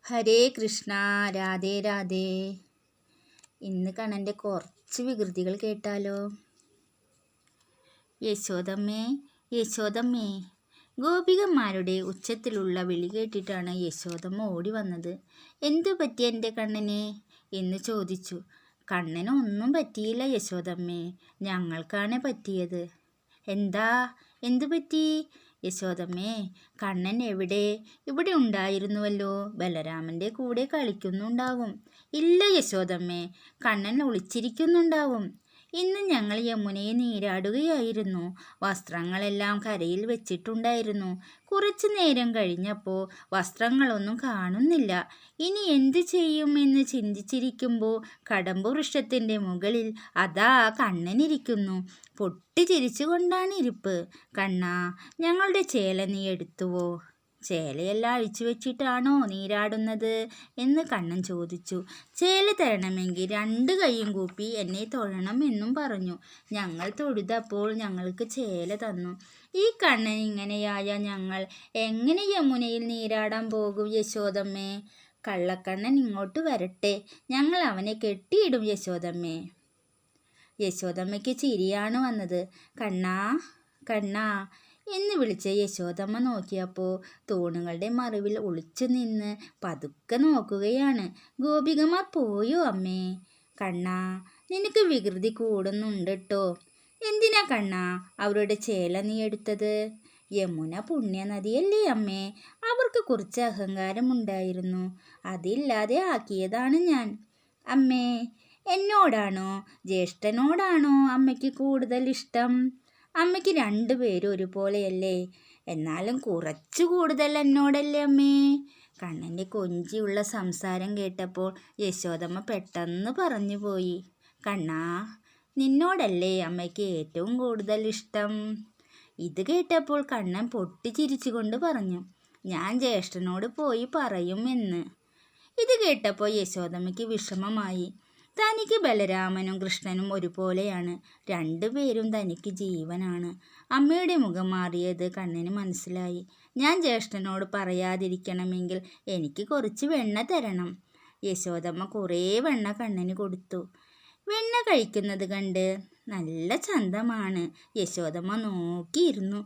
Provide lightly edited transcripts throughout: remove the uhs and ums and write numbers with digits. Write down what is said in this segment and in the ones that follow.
ഹരേ കൃഷ്ണ. രാധേ രാധേ. ഇന്ന് കണ്ണൻ്റെ കുറച്ച് വികൃതികൾ കേട്ടാലോ? യശോദമ്മേ, യശോദമ്മേ. ഗോപികന്മാരുടെ ഉച്ചത്തിലുള്ള വിളി കേട്ടിട്ടാണ് യശോദമ്മ ഓടി വന്നത്. എന്തു പറ്റി എൻ്റെ കണ്ണനെ എന്ന് ചോദിച്ചു. കണ്ണനൊന്നും പറ്റിയില്ല യശോദമ്മേ, ഞങ്ങൾക്കാണ് പറ്റിയത്. എന്താ, എന്തു പറ്റി യശോദമ്മേ? കണ്ണൻ എവിടെ? ഇവിടെ ഉണ്ടായിരുന്നുവല്ലോ, ബലരാമൻ്റെ കൂടെ കളിക്കുന്നുണ്ടാവും. ഇല്ല യശോദമ്മേ, കണ്ണൻ ഒളിച്ചിരിക്കുന്നുണ്ടാവും. ഇന്ന് ഞങ്ങൾ യമുനയെ നീരാടുകയായിരുന്നു. വസ്ത്രങ്ങളെല്ലാം കരയിൽ വെച്ചിട്ടുണ്ടായിരുന്നു. കുറച്ചു നേരം കഴിഞ്ഞപ്പോൾ വസ്ത്രങ്ങളൊന്നും കാണുന്നില്ല. ഇനി എന്തു ചെയ്യുമെന്ന് ചിന്തിച്ചിരിക്കുമ്പോൾ കടമ്പുവൃക്ഷത്തിൻ്റെ മുകളിൽ അതാ കണ്ണനിരിക്കുന്നു. പൊട്ടിച്ചിരിച്ചുകൊണ്ടാണ് ഇരിപ്പ്. കണ്ണാ, ഞങ്ങളുടെ ചേല നീ എടുത്തുവോ? ചേലയെല്ലാം അഴിച്ചു വെച്ചിട്ടാണോ നീരാടുന്നത് എന്ന് കണ്ണൻ ചോദിച്ചു. ചേല തരണമെങ്കിൽ 2 കൈയും കൂപ്പി എന്നെ തൊഴണം എന്നും പറഞ്ഞു. ഞങ്ങൾ തൊഴുതപ്പോൾ ഞങ്ങൾക്ക് ചേല തന്നു. ഈ കണ്ണൻ ഇങ്ങനെയായ ഞങ്ങൾ എങ്ങനെ യമുനയിൽ നീരാടാൻ പോകും യശോദമ്മേ? കള്ളക്കണ്ണൻ ഇങ്ങോട്ട് വരട്ടെ, ഞങ്ങൾ അവനെ കെട്ടിയിടും യശോദമ്മേ. യശോദമ്മയ്ക്ക് ചിരിയാണ് വന്നത്. കണ്ണാ, കണ്ണാ എന്ന് വിളിച്ച് യശോദമ്മ നോക്കിയപ്പോൾ തൂണുകളുടെ മറവിൽ ഒളിച്ചു നിന്ന് പതുക്കെ നോക്കുകയാണ്. ഗോപികമാർ പോയോ അമ്മേ? കണ്ണാ, നിനക്ക് വികൃതി കൂടുന്നുണ്ട് കേട്ടോ. എന്തിനാ കണ്ണാ അവരുടെ ചേല നീ എടുത്തത്? യമുന പുണ്യനദിയല്ലേ അമ്മേ, അവർക്ക് കുറച്ച് അഹങ്കാരമുണ്ടായിരുന്നു, അതില്ലാതെ ആക്കിയതാണ് ഞാൻ. അമ്മേ, എന്നോടാണോ ജ്യേഷ്ഠനോടാണോ അമ്മയ്ക്ക് കൂടുതൽ ഇഷ്ടം? അമ്മയ്ക്ക് 2 പേരും ഒരുപോലെയല്ലേ, എന്നാലും കുറച്ചു കൂടുതൽ എന്നോടല്ലേ അമ്മേ? കണ്ണൻ്റെ കൊഞ്ചിയുള്ള സംസാരം കേട്ടപ്പോൾ യശോദമ്മ പെട്ടെന്ന് പറഞ്ഞു പോയി. കണ്ണാ, നിന്നോടല്ലേ അമ്മയ്ക്ക് ഏറ്റവും കൂടുതൽ ഇഷ്ടം? ഇത് കേട്ടപ്പോൾ കണ്ണൻ പൊട്ടിച്ചിരിച്ചുകൊണ്ട് പറഞ്ഞു, ഞാൻ ജ്യേഷ്ഠനോട് പോയി പറയും എന്ന്. ഇത് കേട്ടപ്പോൾ യശോദമ്മയ്ക്ക് വിഷമമായി. തനിക്ക് ബലരാമനും കൃഷ്ണനും ഒരുപോലെയാണ്. 2 പേരും തനിക്ക് ജീവനാണ്. അമ്മയുടെ മുഖം മാറിയത് കണ്ണന് മനസ്സിലായി. ഞാൻ ജ്യേഷ്ഠനോട് പറയാതിരിക്കണമെങ്കിൽ എനിക്ക് കുറച്ച് വെണ്ണ തരണം. യശോദമ്മ കുറേ വെണ്ണ കണ്ണന് കൊടുത്തു. വെണ്ണ കഴിക്കുന്നത് കണ്ട് നല്ല ചന്തമാണ്. യശോദമ്മ നോക്കിയിരുന്നു.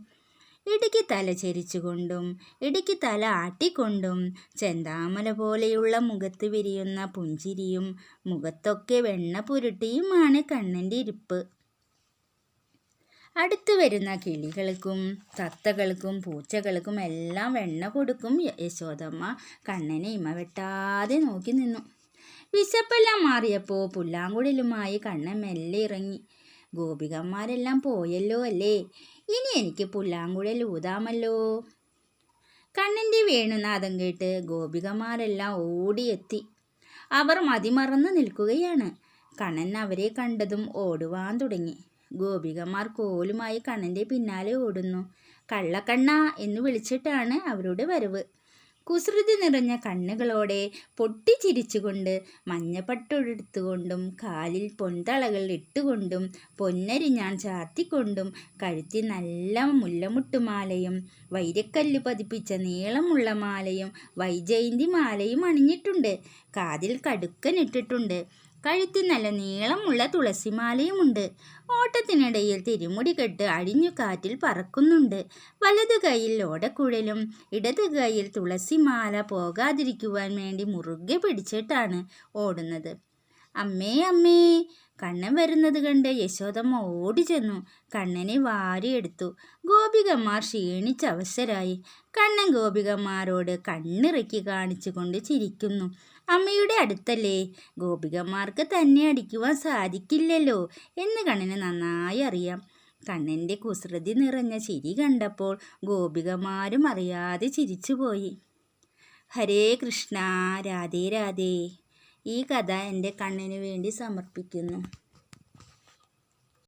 ഇടയ്ക്ക് തല ചെരിച്ചുകൊണ്ടും ഇടയ്ക്ക് തല ആട്ടിക്കൊണ്ടും ചെന്താമര പോലെയുള്ള മുഖത്ത് വിരിയുന്ന പുഞ്ചിരിയും മുഖത്തൊക്കെ വെണ്ണ പുരട്ടിയുമാണ് കണ്ണൻ്റെ ഇരിപ്പ്. അടുത്തു വരുന്ന കിളികൾക്കും തത്തകൾക്കും പൂച്ചകൾക്കും എല്ലാം വെണ്ണ കൊടുക്കും യശോദമ്മ. കണ്ണനെ ഇമ വെട്ടാതെ നോക്കി നിന്നു. വിശപ്പെല്ലാം മാറിയപ്പോൾ പുല്ലാങ്കുഴലുമായി കണ്ണൻ മെല്ലെ ഇറങ്ങി. ഗോപികന്മാരെല്ലാം പോയല്ലോ അല്ലേ, ഇനി എനിക്ക് പുല്ലാങ്കുഴൽ ഊതാമല്ലോ. കണ്ണൻ്റെ വേണുനാദം കേട്ട് ഗോപികമാരെല്ലാം ഓടിയെത്തി. അവർ മതിമറന്ന് നിൽക്കുകയാണ്. കണ്ണൻ അവരെ കണ്ടതും ഓടുവാൻ തുടങ്ങി. ഗോപികമാർ കോലുമായി കണ്ണൻ്റെ പിന്നാലെ ഓടുന്നു. കള്ളക്കണ്ണ എന്ന് വിളിച്ചിട്ടാണ് അവരുടെ വരവ്. കുസൃതി നിറഞ്ഞ കണ്ണുകളോടെ പൊട്ടിച്ചിരിച്ചുകൊണ്ട് മഞ്ഞപ്പട്ടുടുത്തുകൊണ്ടും കാലിൽ പൊൻതളകൾ ഇട്ടുകൊണ്ടും പൊന്നരിഞ്ഞാൻ ചാർത്തിക്കൊണ്ടും കഴുത്തിൽ നല്ല മുല്ലമുട്ടുമാലയും വൈരക്കല്ല് പതിപ്പിച്ച നീളമുള്ള മാലയും വൈജയന്തി മാലയും അണിഞ്ഞിട്ടുണ്ട്. കാതിൽ കടുക്കനിട്ടിട്ടുണ്ട്. കഴുത്തിൽ നല്ല നീളമുള്ള തുളസിമാലയുമുണ്ട്. ഓട്ടത്തിനിടയിൽ തിരുമുടി കെട്ട് അഴിഞ്ഞു കാറ്റിൽ പറക്കുന്നുണ്ട്. വലതു കൈയിൽ ഓടക്കുഴലും ഇടതു കൈയിൽ തുളസിമാല പോകാതിരിക്കുവാൻ വേണ്ടി മുറുകെ പിടിച്ചിട്ടാണ് ഓടുന്നത്. അമ്മേ, അമ്മേ. കണ്ണൻ വരുന്നത് കണ്ട് യശോദമ്മ ഓടിച്ചെന്നു കണ്ണനെ വാരിയെടുത്തു. ഗോപികന്മാർ ക്ഷീണിച്ചവശരായി. കണ്ണൻ ഗോപികന്മാരോട് കണ്ണിറക്കി കാണിച്ചുകൊണ്ട് ചിരിക്കുന്നു. അമ്മയുടെ അടുത്തല്ലേ, ഗോപികന്മാർക്ക് തന്നെ അടിക്കുവാൻ സാധിക്കില്ലല്ലോ എന്ന് കണ്ണന് നന്നായി അറിയാം. കണ്ണൻ്റെ കുസൃതി നിറഞ്ഞ ചിരി കണ്ടപ്പോൾ ഗോപികമാരും അറിയാതെ ചിരിച്ചുപോയി. ഹരേ കൃഷ്ണ. രാധേ രാധേ. ഈ കഥ എൻ്റെ കണ്ണന് വേണ്ടി സമർപ്പിക്കുന്നു.